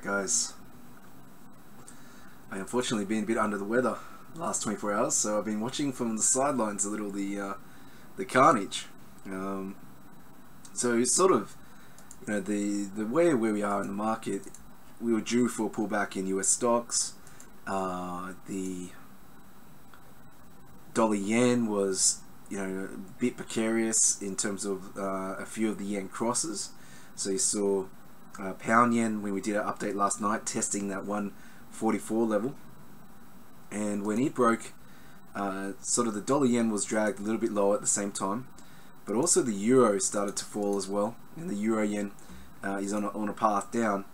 guys, I unfortunately been a bit under the weather the last 24 hours, so I've been watching from the sidelines a little the carnage. So it's sort of, the way where we are in the market, we were due for a pullback in US stocks. The dollar yen was a bit precarious in terms of a few of the yen crosses. So you saw pound yen, when we did our update last night, testing that 144 level, and when it broke, sort of the dollar yen was dragged a little bit lower at the same time, but also the euro started to fall as well, and the euro yen is on a path down,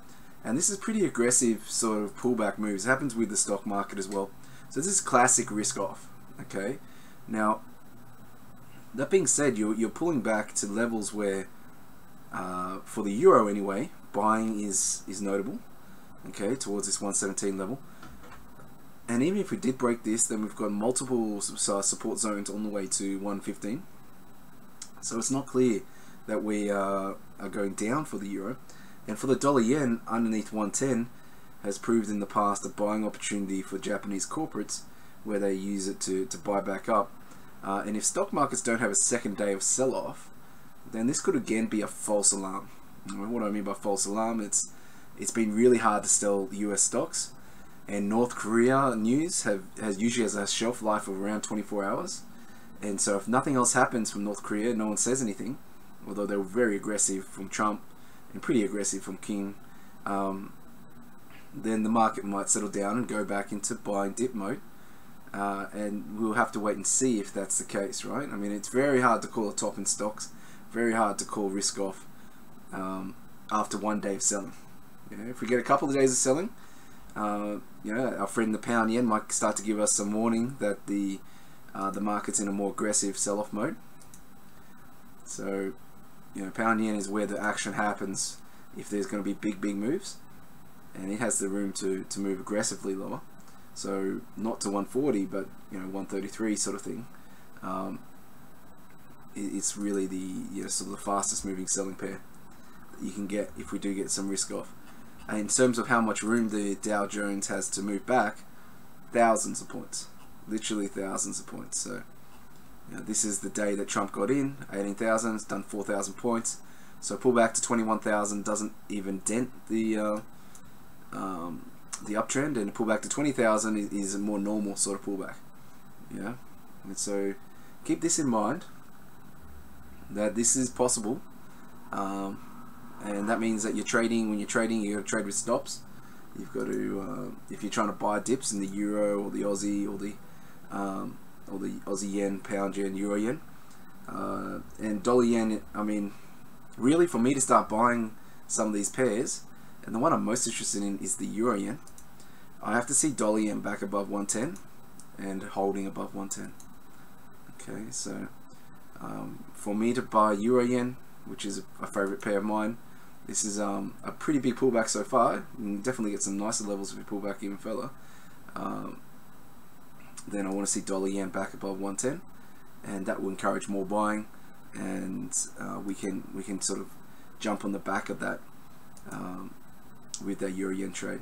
and this is pretty aggressive sort of pullback moves. It happens with the stock market as well. So this is classic risk off. Okay, now that being said, you're pulling back to levels where for the euro anyway, buying is notable, okay, towards this 117 level. And even if we did break this, then we've got multiple support zones on the way to 115. So it's not clear that we are going down for the euro. And for the dollar yen, underneath 110 has proved in the past a buying opportunity for Japanese corporates, where they use it to buy back up. And if stock markets don't have a second day of sell-off, then this could again be a false alarm. What do I mean by false alarm? It's been really hard to sell US stocks, and North Korea news usually has a shelf life of around 24 hours. And so if nothing else happens from North Korea, no one says anything, although they were very aggressive from Trump and pretty aggressive from Kim, then the market might settle down and go back into buying dip mode. And we'll have to wait and see if that's the case, right? I mean, it's very hard to call a top in stocks, very hard to call risk off after one day of selling. If we get a couple of days of selling, our friend the pound yen might start to give us some warning that the market's in a more aggressive sell-off mode. So, pound yen is where the action happens if there's going to be big moves, and it has the room to move aggressively lower. So not to 140, but 133 sort of thing. It's really the sort of the fastest moving selling pair that you can get if we do get some risk off. And in terms of how much room the Dow Jones has to move back, thousands of points, literally thousands of points. So this is the day that Trump got in, 18,000. It's done 4,000 points. So pull back to 21,000 doesn't even dent the uptrend, and a pullback to 20,000 is a more normal sort of pullback. And so keep this in mind, that this is possible, and that means that when you're trading, you got to trade with stops. You've got to, if you're trying to buy dips in the euro or the Aussie or the Aussie yen, pound yen, euro yen, and dollar yen. I mean, really, for me to start buying some of these pairs, and the one I'm most interested in is the euro yen, I have to see dollar yen back above 110 and holding above 110. Okay, so for me to buy euro yen, which is a favorite pair of mine, this is a pretty big pullback so far. You can definitely get some nicer levels if you pull back even further. Then I want to see dollar yen back above 110, and that will encourage more buying, and we can sort of jump on the back of that with that euro yen trade.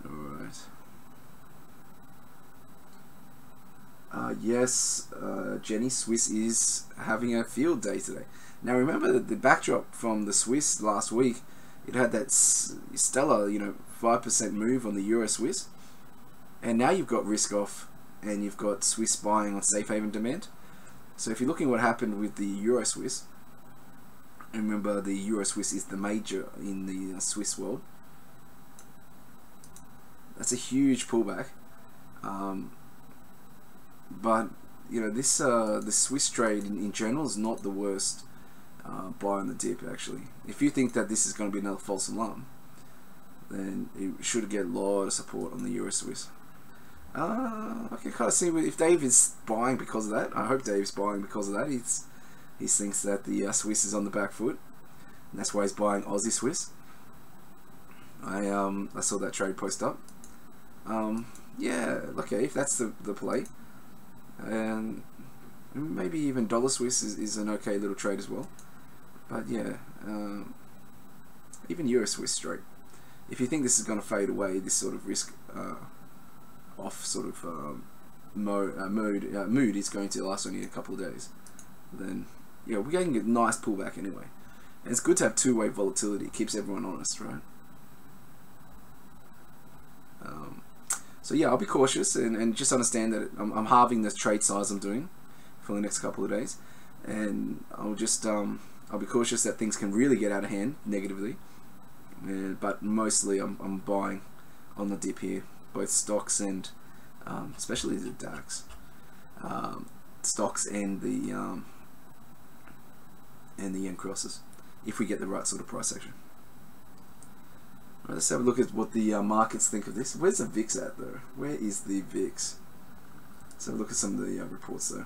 Alright. Yes, Jenny, Swiss is having a field day today. Now remember that the backdrop from the Swiss last week, it had that stellar 5% move on the Euro Swiss, and now you've got risk off and you've got Swiss buying on safe haven demand. So if you're looking at what happened with the Euro Swiss, remember the Euro Swiss is the major in the Swiss world. That's a huge pullback, but this the Swiss trade in general is not the worst buy on the dip. Actually, if you think that this is going to be another false alarm, then it should get a lot of support on the Euro Swiss. I can kind of see if Dave is buying because of that. I hope Dave's buying because of that. He thinks that the Swiss is on the back foot, and that's why he's buying Aussie Swiss. I saw that trade post up. Yeah, okay, if that's the play, and maybe even dollar Swiss is an okay little trade as well. But yeah, even Euro Swiss straight. If you think this is going to fade away, this sort of risk off sort of mood is going to last only a couple of days, then yeah, we're getting a nice pullback anyway. And it's good to have two-way volatility. It keeps everyone honest, right? So yeah, I'll be cautious and just understand that I'm halving the trade size I'm doing for the next couple of days, and I'll just I'll be cautious that things can really get out of hand negatively. But mostly I'm buying on the dip here, both stocks and especially the DAX, stocks and the yen crosses, if we get the right sort of price action. Right, let's have a look at what the markets think of this. Where's the VIX at though? Where is the VIX? Let's have a look at some of the reports though.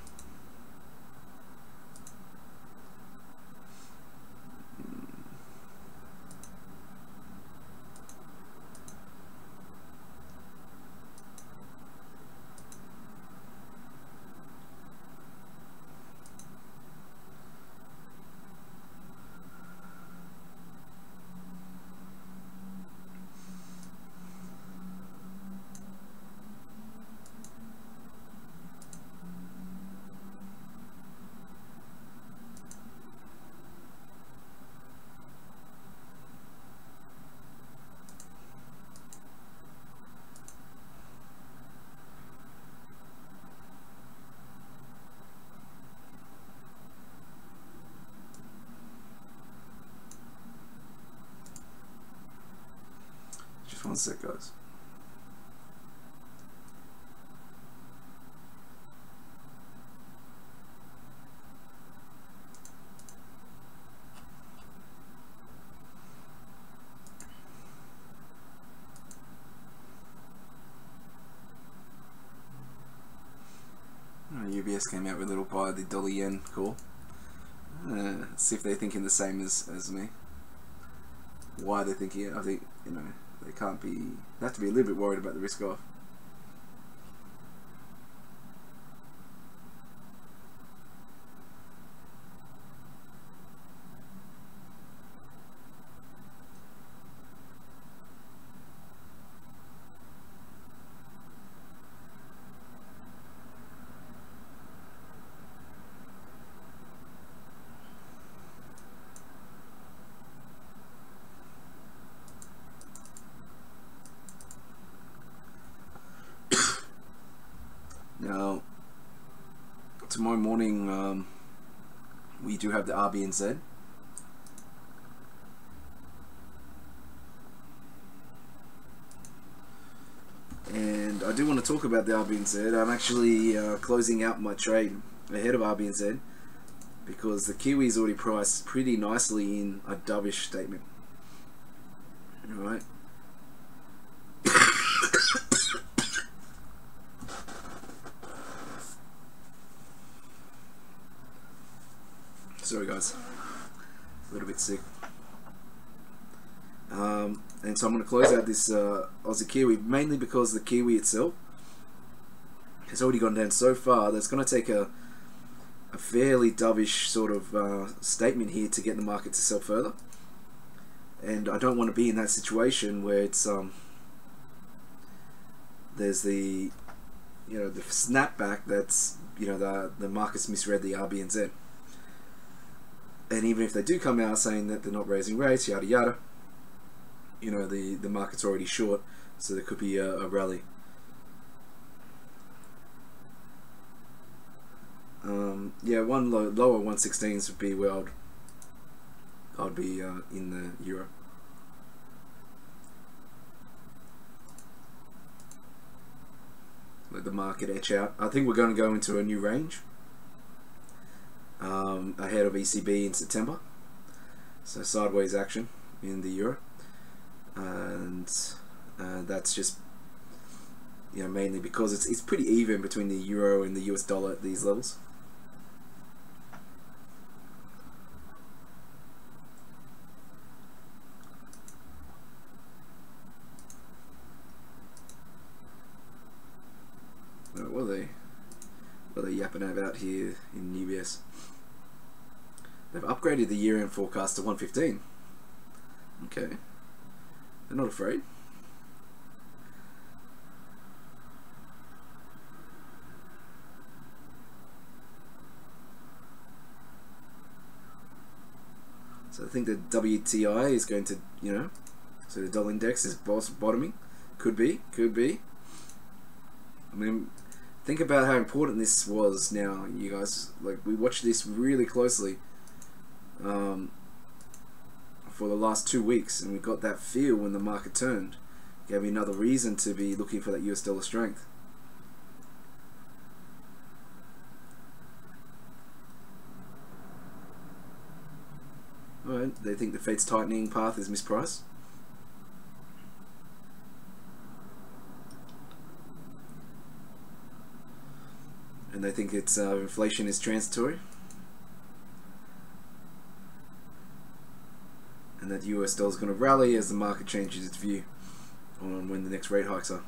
Just one sec, guys. UBS came out with a little buy the dollar yen call. See if they're thinking the same as me. Why they're thinking it, I think, you know, they can't be, they have to be a little bit worried about the risk off. Now, tomorrow morning we do have the RBNZ. And I do want to talk about the RBNZ. I'm actually closing out my trade ahead of RBNZ because the Kiwi's already priced pretty nicely in a dovish statement. Alright. Sorry guys, a little bit sick. And so I'm going to close out this Aussie Kiwi, mainly because the Kiwi itself has already gone down so far that it's going to take a fairly dovish sort of statement here to get the market to sell further. And I don't want to be in that situation where it's there's the, you know, the snapback that's, you know, the market's misread the RBNZ. And even if they do come out saying that they're not raising rates, yada yada, you know, the market's already short, so there could be a rally. Yeah, one lower 116s would be where I'd be in the euro. Let the market etch out. I think we're going to go into a new range ahead of ECB in September, so sideways action in the euro, and that's just, you know, mainly because it's pretty even between the euro and the US dollar at these levels. What are they yapping about here in UBS? They've upgraded the year-end forecast to 115. Okay, they're not afraid. So I think the WTI is going to, so the dollar index is bottoming. Could be. I mean, think about how important this was now, you guys. Like, we watched this really closely for the last 2 weeks, and we got that feel when the market turned. Gave me another reason to be looking for that US dollar strength. Alright, they think the Fed's tightening path is mispriced. And they think it's inflation is transitory. And that US dollar is going to rally as the market changes its view on when the next rate hikes are.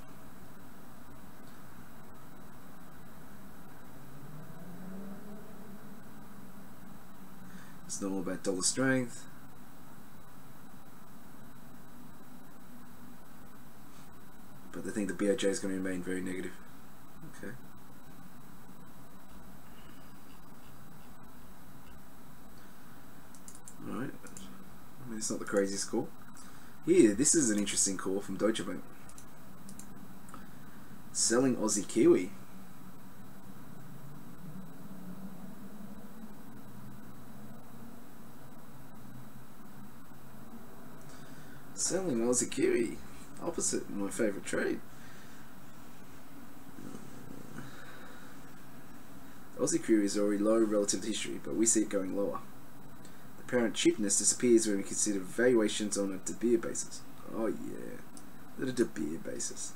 It's not all about dollar strength. But they think the BOJ is going to remain very negative. Okay. Alright. I mean, it's not the craziest call. Here, this is an interesting call from Deutsche Bank. Selling Aussie Kiwi. Selling Aussie Kiwi. Opposite my favourite trade. Aussie Kiwi is already low relative to history, but we see it going lower. The apparent cheapness disappears when we consider valuations on a De Beer basis. Oh yeah, the De Beer basis.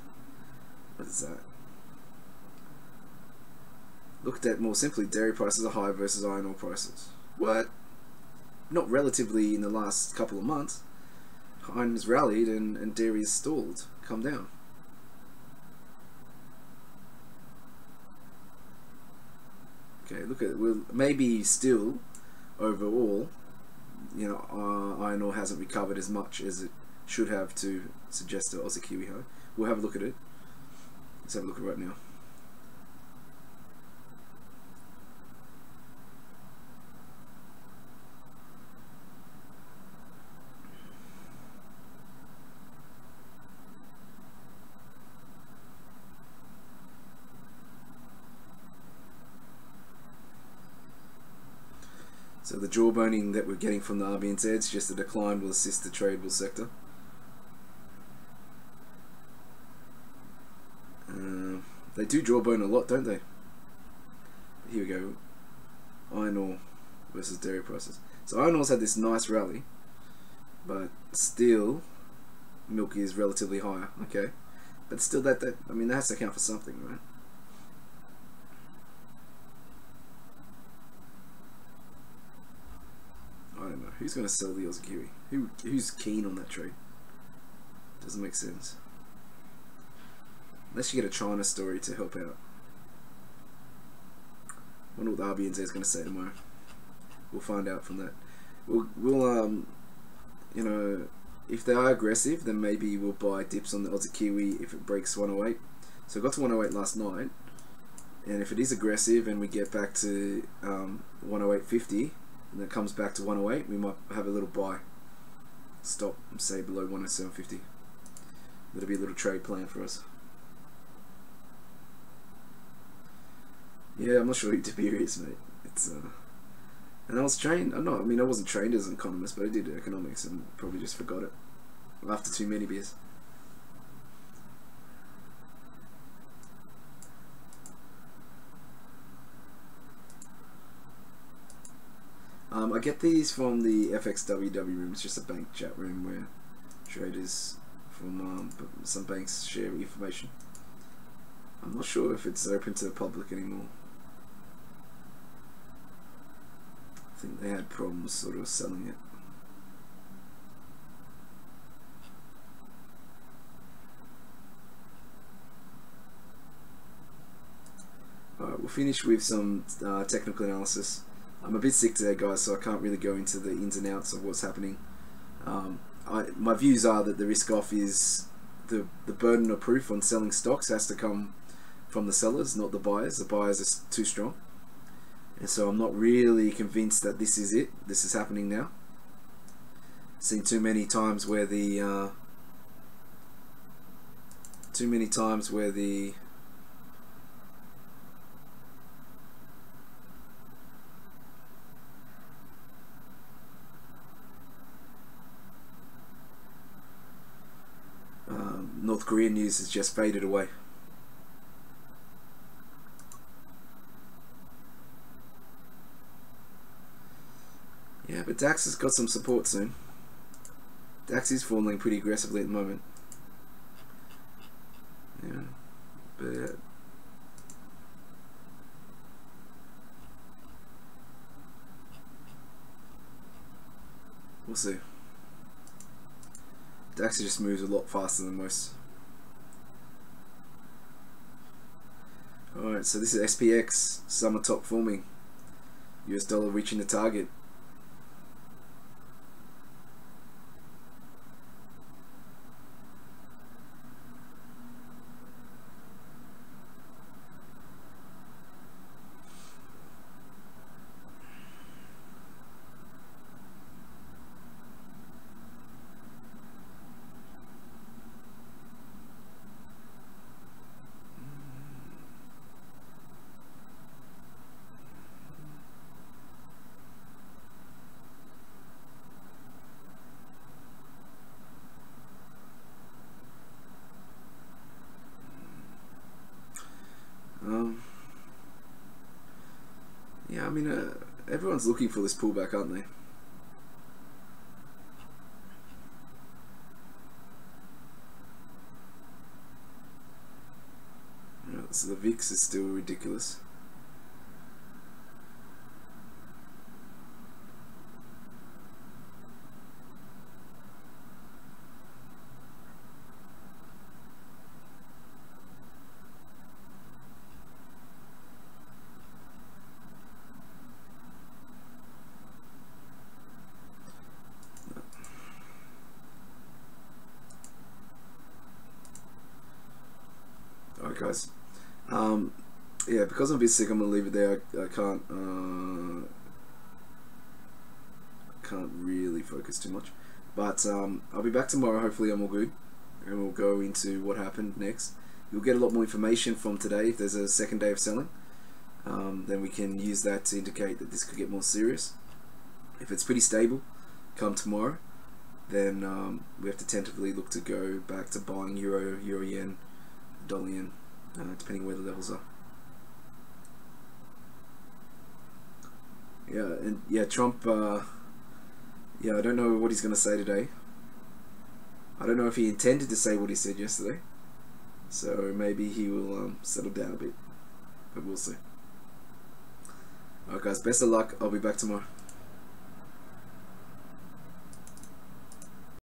What is that? Looked at more simply, dairy prices are high versus iron ore prices. What? Not relatively in the last couple of months. Iron has rallied and dairy has stalled. Come down. Okay, look at it. Well, maybe still overall, iron ore hasn't recovered as much as it should have to suggest a Aussie Kiwi high. We'll have a look at it. Let's have a look at it right now. So the jawboning that we're getting from the RBNZ is just a decline will assist the tradable sector. They do jawbone a lot, don't they? Here we go. Iron ore versus dairy prices. So iron ore's had this nice rally, but still milk is relatively higher. Okay, but still that has to account for something, right? I don't know. Who's going to sell the Aussie Kiwi? Who's keen on that trade? Doesn't make sense. Unless you get a China story to help out. Wonder what the RBNZ is going to say tomorrow. We'll find out from that. We'll if they are aggressive, then maybe we'll buy dips on the Aussie Kiwi if it breaks 108. So it got to 108 last night, and if it is aggressive and we get back to 108.50. And it comes back to 108, we might have a little buy. Stop, say below 107.50. That'll be a little trade plan for us. Yeah, I'm not sure who De Beer is, mate. It's and I was trained. I wasn't trained as an economist, but I did economics and probably just forgot it after too many beers. I get these from the FXWW room. It's just a bank chat room where traders from some banks share information. I'm not sure if it's open to the public anymore. I think they had problems sort of selling it. Alright, we'll finish with some technical analysis. I'm a bit sick today, guys, so I can't really go into the ins and outs of what's happening. my views are that the risk off is the burden of proof on selling stocks has to come from the sellers, not the buyers. The buyers are too strong, and so I'm not really convinced that this is it. This is happening now. Seen too many times where the North Korean news has just faded away. Yeah, but DAX has got some support soon. DAX is falling pretty aggressively at the moment. Yeah, but we'll see. DAX just moves a lot faster than most. Alright, so this is SPX, summer top forming. US dollar reaching the target. Yeah, I mean, everyone's looking for this pullback, aren't they? Yeah, so the VIX is still ridiculous. Alright guys, yeah, because I'm a bit sick, I'm gonna leave it there. I can't really focus too much, but I'll be back tomorrow. Hopefully I'm all good, and we'll go into what happened next. You'll get a lot more information from today. If there's a second day of selling, then we can use that to indicate that this could get more serious. If it's pretty stable come tomorrow, then we have to tentatively look to go back to buying euro yen, dollar yen, depending where the levels are. Yeah, and yeah, Trump, yeah, I don't know what he's going to say today. I don't know if he intended to say what he said yesterday, so maybe he will settle down a bit, but we'll see. Alright guys, best of luck. I'll be back tomorrow.